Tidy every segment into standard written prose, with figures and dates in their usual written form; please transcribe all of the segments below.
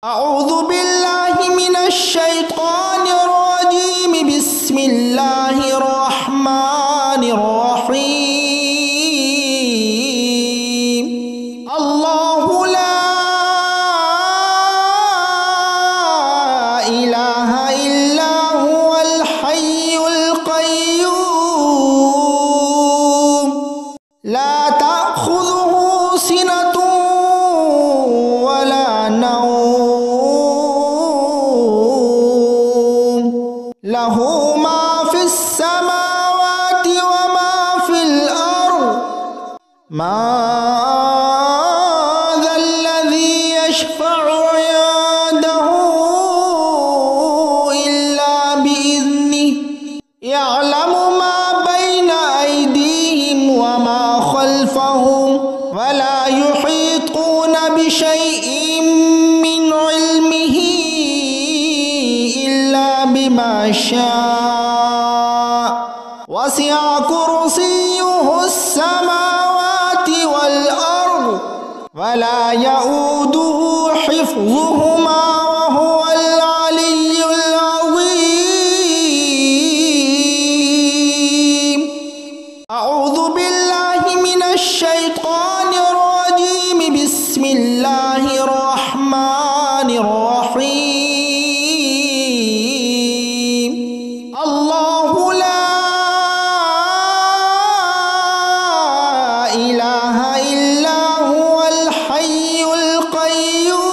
أعوذ بالله من الشيطان الرجيم. بسم الله الرحمن الرحيم. الله لا إله إلا هو الحي القيوم لا تأخذه سنة ولا نوم له ما في السماوات وما في الأرض ما ذا الذي يشفع عنده إلا بإذنه يعلم ما بين أيديهم وما خلفهم ولا يحيطون بشيء من علمه إلا بما شاء وسع كرسيه السماوات والأرض ولا يؤوده حفظهما وهو العلي العظيم. أعوذ بالله من الشيطان الرجيم. بسم الله الرحمن الرحيم. الله لا إله إلا هو الحي القيوم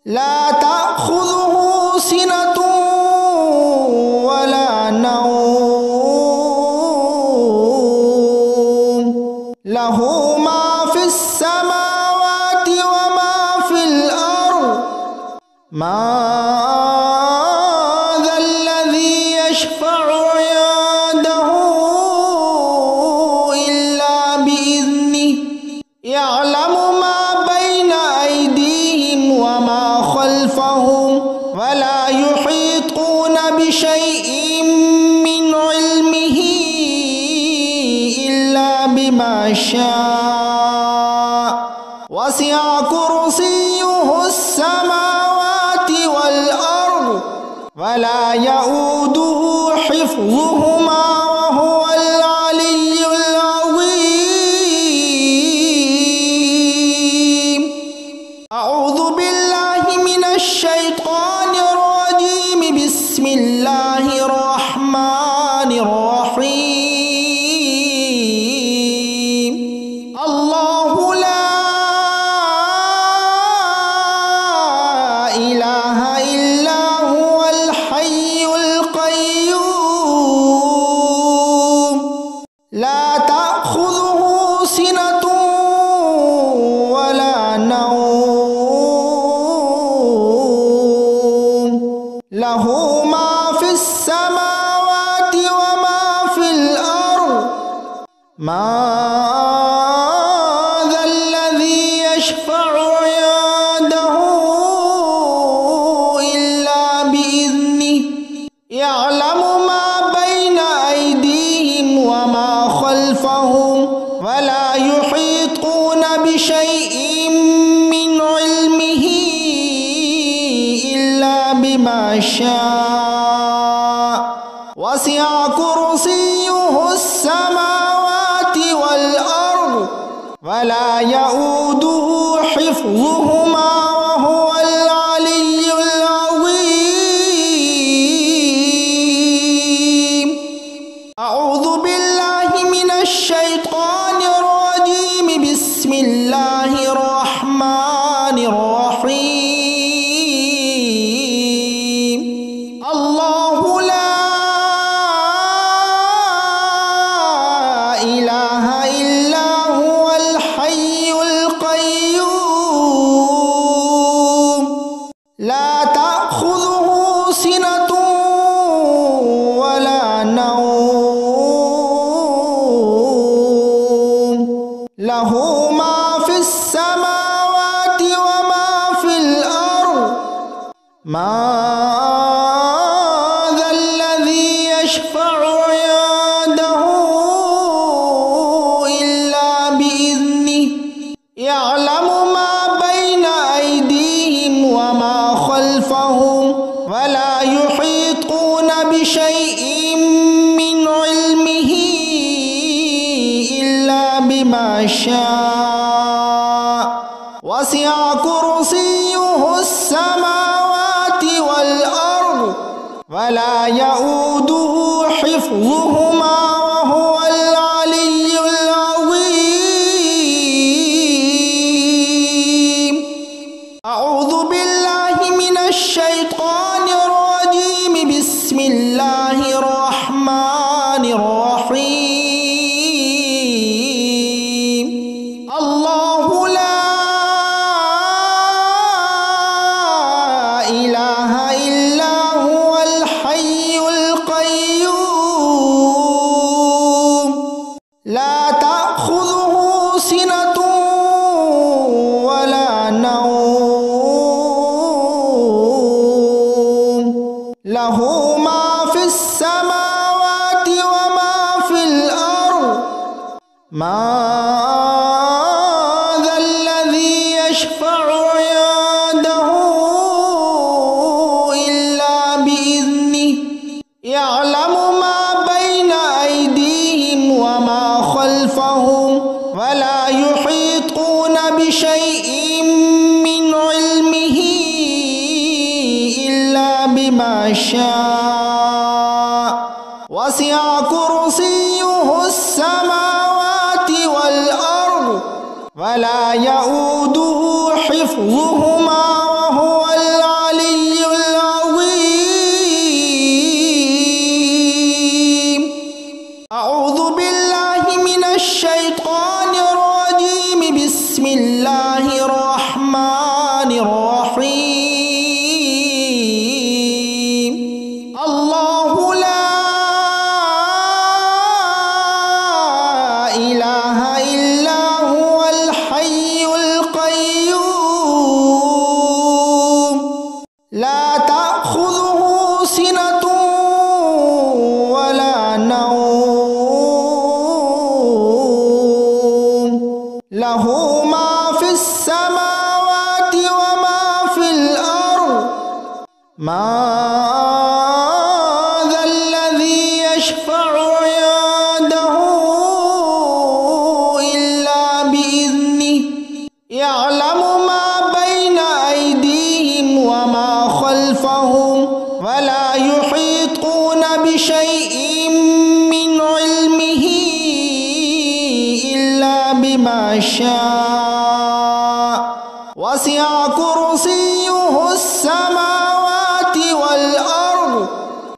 لا تأخذه سنة ولا نوم له ما في السماوات وما في الأرض ما ذا الذي يشفع عنده إلا بإذنه يعلم ما بين أيديهم وما خلفهم ولا يحيطون بشيء من علمه إلا بما شاء وسع كرسيه السماوات والأرض ولا يؤوده حفظهما وهو العلي العظيم. أعوذ بالله من الشيطان الرجيم. بسم الله الرحمن الرحيم. الله لا إله إلا هو الحي القيوم لا تأخذه سنة ولا نوم له ما في السماوات وما في الأرض ما ذا الذي يشفع عنده إلا بإذنه يعلم ما بين أيديهم وما خلفهم ولا يحيطون بشيء من علمه إلا بما شاء وسع كرسيه السماوات والأرض ولا يؤوده حفظهما وهو العلي العظيم. أعوذ بالله من الشيطان الرجيم. بسم الله الرحمن الرحيم. الله لا إله إلا هو الحي القيوم لا تأخذه سنة ولا نوم له ما في السماوات وما في الأرض ما ذا الذي يشفع عنده إلا بإذنه يعلم ما بين أيديهم وما خلفهم ولا يحيطون بشيء من علمه إلا بما شاء وسع كرسيه السماوات والأرض ولا يؤوده حفظهما وهو العلي العظيم. أعوذ بالله من الشيطان الرجيم. بسم الله الرحمن الرحيم. الله لا إله إلا هو الحي القيوم لا تأخذه سنة ولا نوم له ما في السماوات وما في الأرض ما ذا الذي يشفع عنده إلا بإذنه يعلم ما بين وسع كرسيه السماوات والأرض ولا يؤوده حفظهما وهو العلي العظيم. أعوذ بالله من الشيطان الرجيم. بسم الله الرحمن الرحيم. الله لا إله إلا هو الحي القيوم لا تأخذه سنة ولا نوم له ما في السماوات وما في الأرض. ما ذا الذي يشفع عنده إلا بإذنه يعلم ما بين أيديهم وما خلفهم ولا يحيطون بشيء من علمه إلا بما شاء. وسع كرسيه السماوات والأرض ولا يؤوده حفظهما وهو العلي العظيم. أعوذ بالله من الشيطان الرجيم. بسم الله الرحمن الرحيم. الله لا إله إلا هو الحي القيوم لا تأخذه سنة ولا نوم له ما في السماوات وما في الأرض. ما ذا الذي يشفع عنده إلا بإذنه يعلم ما بين أيديهم وما خلفهم ولا يحيطون بشيء من علمه إلا بما شاء. وسع كرسيه السماوات والأرض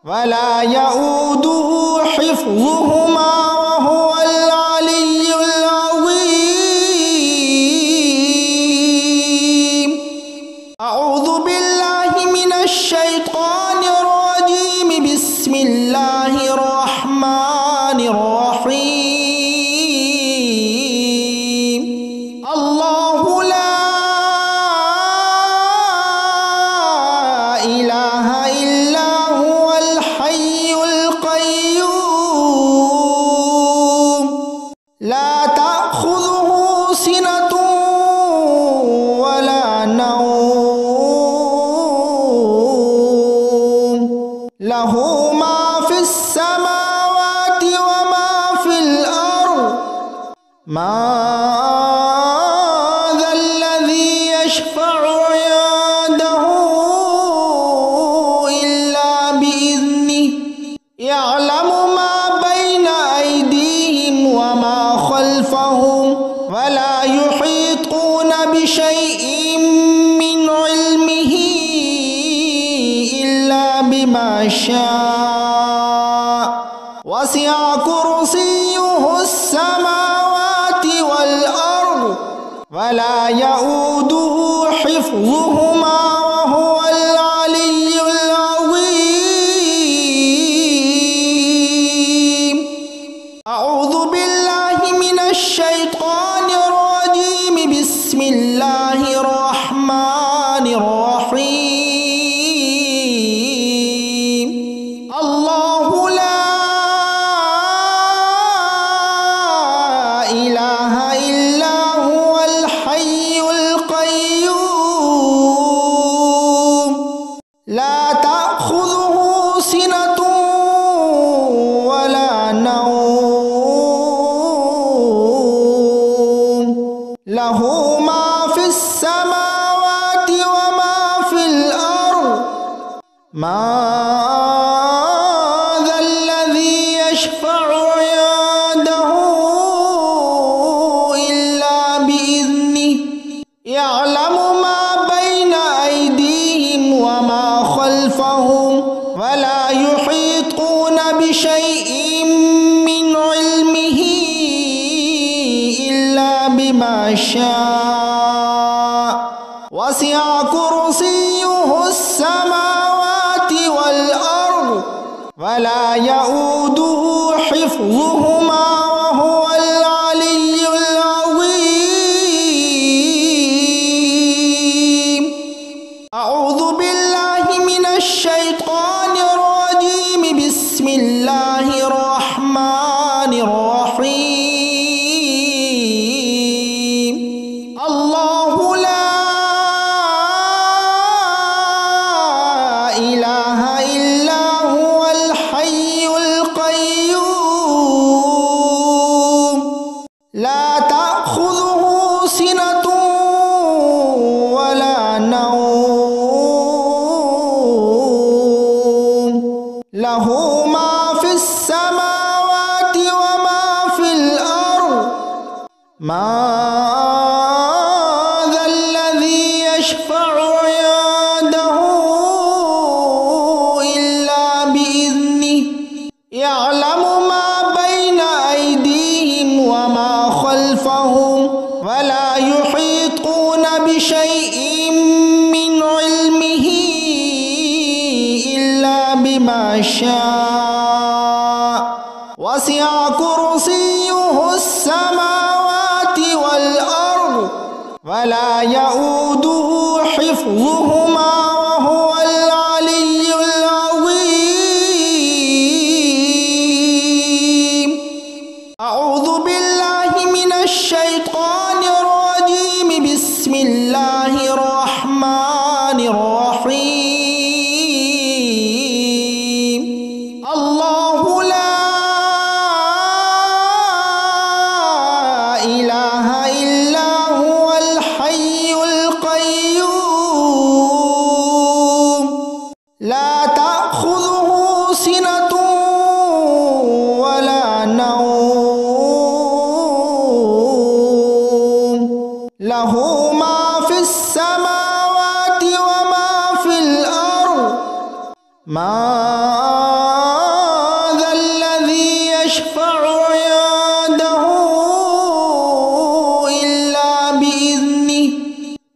ولا يؤوده حفظهما وهو العلي العظيم. أعوذ بالله من الشيطان الرجيم. بسم الله الرحمن الرحيم. الله لا إله إلا هو الحي القيوم لا تأخذه سنة ولا نوم له ما في السماوات وما في الأرض. ما ذا الذي يشفع عنده إلا بإذنه يعلم ما بين أيديهم وما خلفهم ولا يحيطون بشيء من علمه إلا بما شاء. وسع كرسيه السماوات والأرض ولا يؤوده حفظهما وهو العلي العظيم. أعوذ بالله من الشيطان الرجيم. بسم الله الرحمن الرحيم. الله لا إله إلا هو الحي القيوم لا تأخذه سنة ولا نوم له ما في السماوات السماوات وما في الأرض ما ذا الذي يشفع عنده إلا بإذنه يعلم ما بين أيديهم وما خلفهم ولا يحيطون بشيء من علمه إلا بما شاء وسع كرسيه السماوات والأرض ولا يؤوده حفظهما وهو العلي العظيم. أعوذ بالله من الشيطان الرجيم. بسم الله الرحمن الرحيم. الله لا إله إلا هو الحي القيوم لا تأخذه سنة ولا نوم له ما في السماوات وما في الأرض ما ذا الذي يشفع عنده إلا بإذنه يعلم ما بين أيديهم وما خلفهم ولا يحيطون بشيء من علمه إلا بما شاء وسع كرسيه السماوات والأرض ولا يؤوده حفظهما وهو العلي العظيم. أعوذ بالله من الشيطان الرجيم. بسم الله الرحمن الرحيم. الله لا إله إلا هو الحي القيوم لا تأخذه سنة ولا نوم له ما في السماوات وما في الأرض ما ذا الذي يشفع عنده إلا بإذنه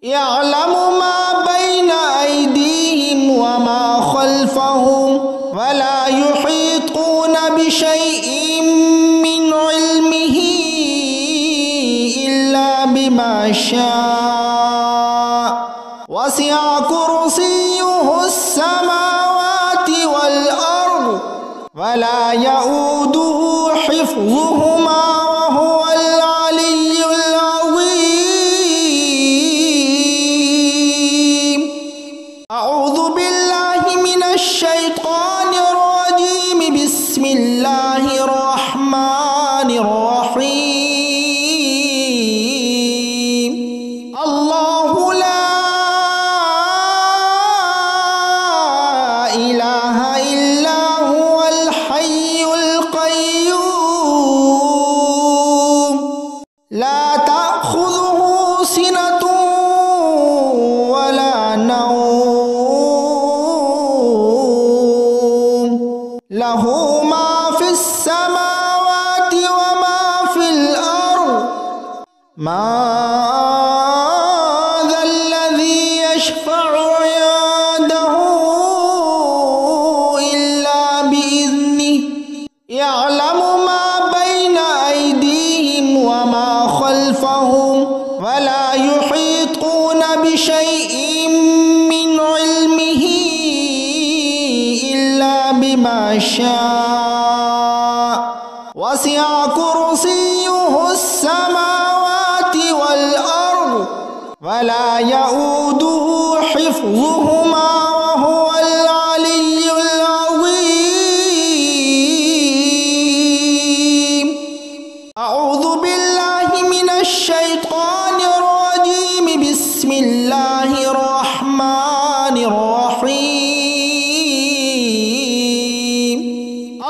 يعلم ما بين أيديهم وما خلفهم ولا يحيطون بشيء من علمه إلا بما شاء وسع كرسيه السماوات والأرض ولا يؤوده حفظهما وهو العلي العظيم. أعوذ بالله من الشيطان الرجيم. بسم الله الرحمن الرحيم. الله لا إله إلا هو الحي القيوم لا تأخذه سنة ولا نوم له ما في السماوات وما في الأرض ما ذا الذي يشفع عنده إلا بإذنه يعلم ما بين أيديهم وما خلفهم ولا يحيطون بشيء من علمه إلا بما شاء وسع كرسيه السماوات والأرض ولا يؤوده حفظهما وهو العلي العظيم. أعوذ بالله من الشيطان الرجيم. بسم বিসমিল্লাহির রহমানির রহিম।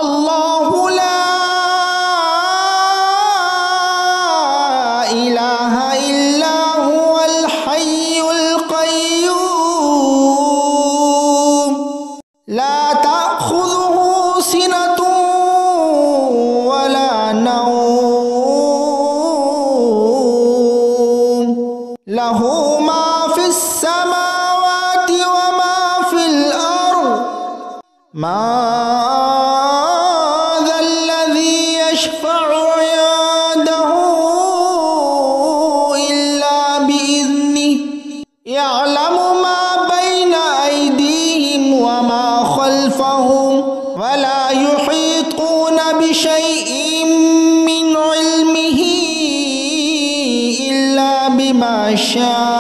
আল্লাহু লা ইলাহা ইল্লা হুয়াল হাইয়ুল কাইয়্যুম লা তাখুযুহু সিনাতুন ওয়ালা নাওম লাহু মা ফিস সামাওয়াতি ওয়া মা ফিল আরদ মা যাল্লাযী ইয়াশফা'ু ইনদাহু ইল্লা বিইذনিহি ইয়া'লামু মা বাইনা আইদিহিম ওয়া মা খালফাহুম ওয়া লা ইউহীতুনা বিশাইইন মিন ইলমিহি ইল্লা বিমা শাআ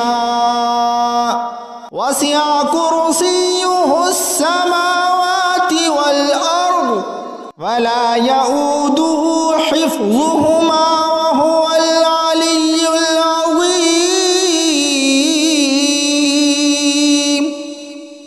ওয়াসি'a কুরসিয়্যুহুস সামাওয়াতি ওয়াল আরদ ওয়া লা ইয়াউদুহু হিফযুহুমা